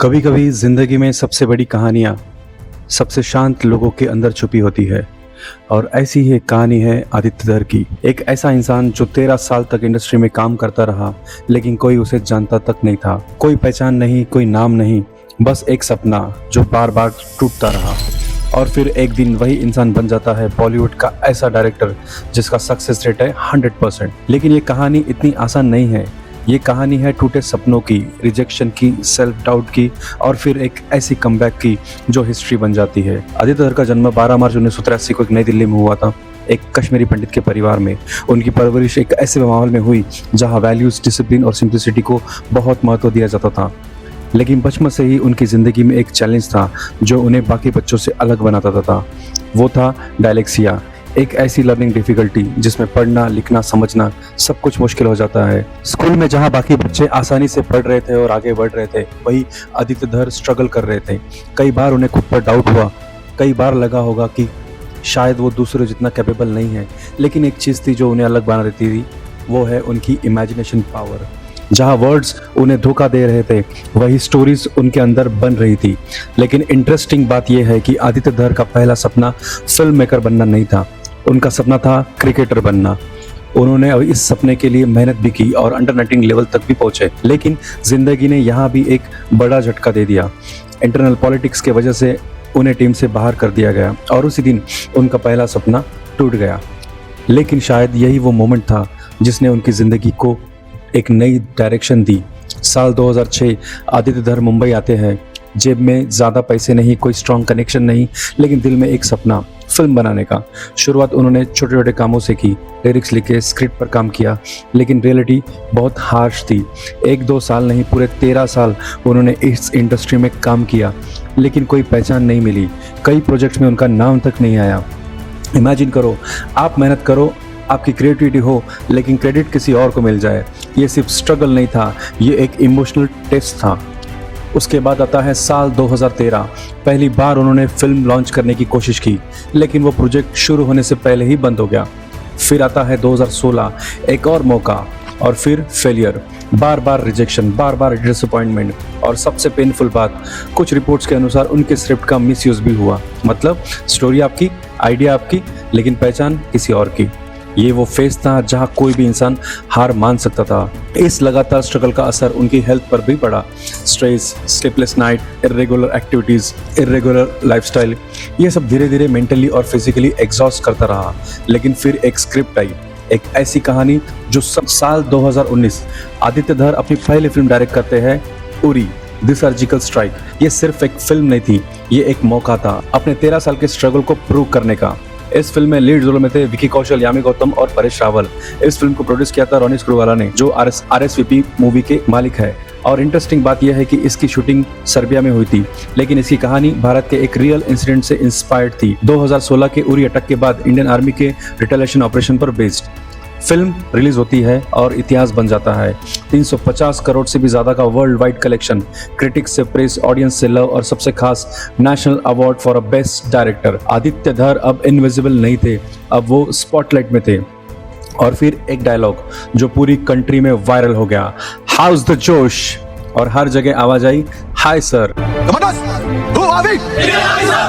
कभी कभी जिंदगी में सबसे बड़ी कहानियाँ सबसे शांत लोगों के अंदर छुपी होती है। और ऐसी ही एक कहानी है आदित्य धर की। एक ऐसा इंसान जो 13 साल तक इंडस्ट्री में काम करता रहा, लेकिन कोई उसे जानता तक नहीं था। कोई पहचान नहीं, कोई नाम नहीं, बस एक सपना जो बार बार टूटता रहा। और फिर एक दिन वही इंसान बन जाता है बॉलीवुड का ऐसा डायरेक्टर जिसका सक्सेस रेट है 100%। लेकिन ये कहानी इतनी आसान नहीं है। ये कहानी है टूटे सपनों की, रिजेक्शन की, सेल्फ डाउट की, और फिर एक ऐसी कमबैक की जो हिस्ट्री बन जाती है। आदित्य धर का जन्म 12 मार्च 1983 को एक नई दिल्ली में हुआ था, एक कश्मीरी पंडित के परिवार में। उनकी परवरिश एक ऐसे माहौल में हुई जहां वैल्यूज, डिसिप्लिन और सिंप्लिसिटी को बहुत महत्व दिया जाता था। लेकिन बचपन से ही उनकी ज़िंदगी में एक चैलेंज था जो उन्हें बाकी बच्चों से अलग बनाता था। वो था डायलेक्सिया, एक ऐसी लर्निंग डिफ़िकल्टी जिसमें पढ़ना, लिखना, समझना सब कुछ मुश्किल हो जाता है। स्कूल में जहां बाकी बच्चे आसानी से पढ़ रहे थे और आगे बढ़ रहे थे, वही आदित्य धर स्ट्रगल कर रहे थे। कई बार उन्हें खुद पर डाउट हुआ, कई बार लगा होगा कि शायद वो दूसरों जितना कैपेबल नहीं है। लेकिन एक चीज़ थी जो उन्हें अलग बना देती थी, वो है उनकी इमेजिनेशन पावर। जहाँ वर्ड्स उन्हें धोखा दे रहे थे, वही स्टोरीज उनके अंदर बन रही थी। लेकिन इंटरेस्टिंग बात यह है कि आदित्य धर का पहला सपना फिल्म मेकर बनना नहीं था, उनका सपना था क्रिकेटर बनना। उन्होंने इस सपने के लिए मेहनत भी की और अंडर 19 लेवल तक भी पहुंचे। लेकिन जिंदगी ने यहाँ भी एक बड़ा झटका दे दिया। इंटरनल पॉलिटिक्स के वजह से उन्हें टीम से बाहर कर दिया गया और उसी दिन उनका पहला सपना टूट गया। लेकिन शायद यही वो मोमेंट था जिसने उनकी ज़िंदगी को एक नई डायरेक्शन दी। साल 2006 आदित्य धर मुंबई आते हैं। जेब में ज़्यादा पैसे नहीं, कोई स्ट्रॉन्ग कनेक्शन नहीं, लेकिन दिल में एक सपना, फिल्म बनाने का। शुरुआत उन्होंने छोटे छोटे कामों से की, लिरिक्स लिखे, स्क्रिप्ट पर काम किया। लेकिन रियलिटी बहुत हार्श थी। 1-2 साल नहीं, पूरे 13 साल उन्होंने इस इंडस्ट्री में काम किया, लेकिन कोई पहचान नहीं मिली। कई प्रोजेक्ट्स में उनका नाम तक नहीं आया। इमेजिन करो, आप मेहनत करो, आपकी क्रिएटिविटी हो, लेकिन क्रेडिट किसी और को मिल जाए। ये सिर्फ स्ट्रगल नहीं था, ये एक इमोशनल टेस्ट था। उसके बाद आता है साल 2013। पहली बार उन्होंने फिल्म लॉन्च करने की कोशिश की, लेकिन वो प्रोजेक्ट शुरू होने से पहले ही बंद हो गया। फिर आता है 2016, एक और मौका, और फिर फेलियर। बार बार रिजेक्शन, बार बार डिसअपॉइंटमेंट, और सबसे पेनफुल बात, कुछ रिपोर्ट्स के अनुसार उनके स्क्रिप्ट का मिसयूज भी हुआ। मतलब स्टोरी आपकी, आइडिया आपकी, लेकिन पहचान किसी और की। ये वो फेज था जहाँ कोई भी इंसान हार मान सकता था। इस लगातार स्ट्रगल का असर उनकी हेल्थ पर भी पड़ा। Stress, sleepless night, irregular activities, irregular lifestyle, ये सब धीरे धीरे मेंटली और फिजिकली एग्जॉस्ट करता रहा। लेकिन फिर एक स्क्रिप्ट आई, एक ऐसी कहानी जो साल 2019 आदित्य धर अपनी पहली फिल्म डायरेक्ट करते हैं, उरी द सर्जिकल स्ट्राइक। ये सिर्फ एक फिल्म नहीं थी, ये एक मौका था अपने 13 साल के स्ट्रगल को प्रूव करने का। इस फिल्म में लीड रोल में थे विकी कौशल, यामी गौतम और परेश रावल। इस फिल्म को प्रोड्यूस किया था रोनी स्क्रूवाला ने, जो RSVP मूवी के मालिक है। और इंटरेस्टिंग बात यह है कि इसकी शूटिंग सर्बिया में हुई थी, लेकिन इसकी कहानी भारत के एक रियल इंसिडेंट से इंस्पायर्ड थी। 2016 के उरी अटैक के बाद इंडियन आर्मी के रिटेलिएशन ऑपरेशन पर बेस्ड फिल्म रिलीज होती है और इतिहास बन जाता है। 350 करोड़ से भी ज्यादा का वर्ल्ड वाइड कलेक्शन, क्रिटिक्स से प्रेस, ऑडियंस से लव, और सबसे खास national award for a best director. Aditya धर अब इनविजिबल नहीं थे, अब वो स्पॉटलाइट में थे। और फिर एक डायलॉग जो पूरी कंट्री में वायरल हो गया, हाउस द जोश, और हर जगह आवाज आई, हाय सर।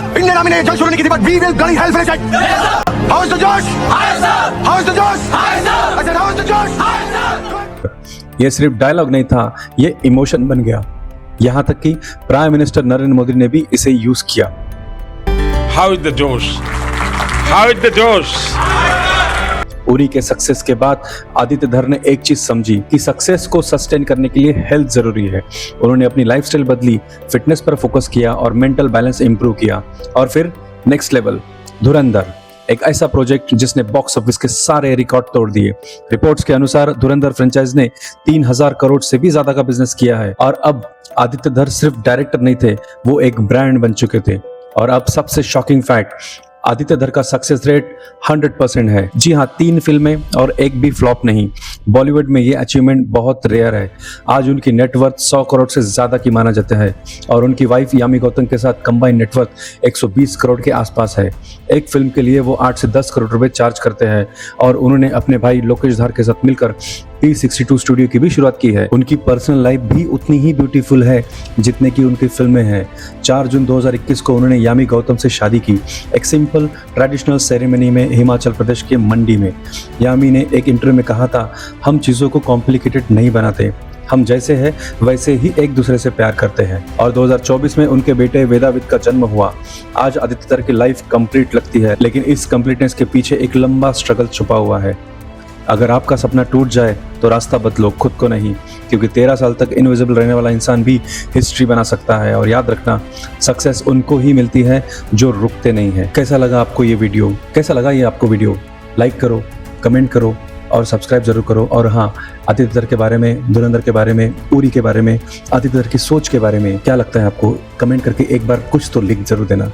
इंडियन आर्मी ने जंग शुरू नहीं की थी, but we will bloody hell finish it. How is the josh? High sir. How is the josh? High sir. I said how is the josh? High sir. ये सिर्फ डायलॉग नहीं था, ये इमोशन बन गया। यहाँ तक कि प्राइम मिनिस्टर नरेंद्र मोदी ने भी इसे यूज किया। हाउ इज द जोश? हाउ इज द जोश? उरी के सक्सेस के बाद आदित्य धर ने एक चीज समझी कि सक्सेस को सस्टेन करने के लिए हेल्थ जरूरी है। उन्होंने अपनी लाइफस्टाइल बदली, फिटनेस पर फोकस किया और मेंटल बैलेंस इंप्रूव किया। और फिर नेक्स्ट लेवल, धुरंधर, एक ऐसा प्रोजेक्ट जिसने बॉक्स ऑफिस के सारे रिकॉर्ड तोड़ दिए। रिपोर्ट्स के अनुसार धुरंधर फ्रेंचाइज ने 3000 करोड़ से भी ज्यादा का बिजनेस किया है। और अब आदित्य धर सिर्फ डायरेक्टर नहीं थे, वो एक ब्रांड बन चुके थे। और अब सबसे शॉकिंग फैक्ट, आदित्य धर का सक्सेस रेट 100% है। जी हाँ, 3 फिल्में और एक भी फ्लॉप नहीं। बॉलीवुड में ये अचीवमेंट बहुत रेयर है। आज उनकी नेटवर्थ 100 करोड़ से ज़्यादा की माना जाता है और उनकी वाइफ यामी गौतम के साथ कंबाइंड नेटवर्थ 120 करोड़ के आसपास है। एक फिल्म के लिए वो 8 से 10 करोड़ रुपए चार्ज करते हैं और उन्होंने अपने भाई लोकेश धर के साथ मिलकर P62 स्टूडियो की भी शुरुआत की है। उनकी पर्सनल लाइफ भी उतनी ही ब्यूटीफुल है जितने की उनकी फिल्में हैं। 4 जून 2021 को उन्होंने यामी गौतम से शादी की, एक सिंपल ट्रेडिशनल सेरेमनी में हिमाचल प्रदेश के मंडी में। यामी ने एक इंटरव्यू में कहा था, हम चीज़ों को कॉम्प्लिकेटेड नहीं बनाते, हम जैसे हैं वैसे ही एक दूसरे से प्यार करते हैं। और 2024 में उनके बेटे वेदावित का जन्म हुआ। आज आदित्य दत्त की लाइफ कंप्लीट लगती है, लेकिन इस कंप्लीटनेस के पीछे एक लंबा स्ट्रगल छुपा हुआ है। अगर आपका सपना टूट जाए तो रास्ता बदलो, खुद को नहीं, क्योंकि 13 साल तक इनविजिबल रहने वाला इंसान भी हिस्ट्री बना सकता है। और याद रखना, सक्सेस उनको ही मिलती है जो रुकते नहीं है। कैसा लगा आपको ये वीडियो? कैसा लगा ये आपको वीडियो? लाइक करो, कमेंट करो और सब्सक्राइब जरूर करो। और हाँ, आदित्य दत्त के बारे में, धुरंधर के बारे में, उरी के बारे में, आदित्य दत्त की सोच के बारे में क्या लगता है आपको? कमेंट करके एक बार कुछ तो लिख जरूर देना।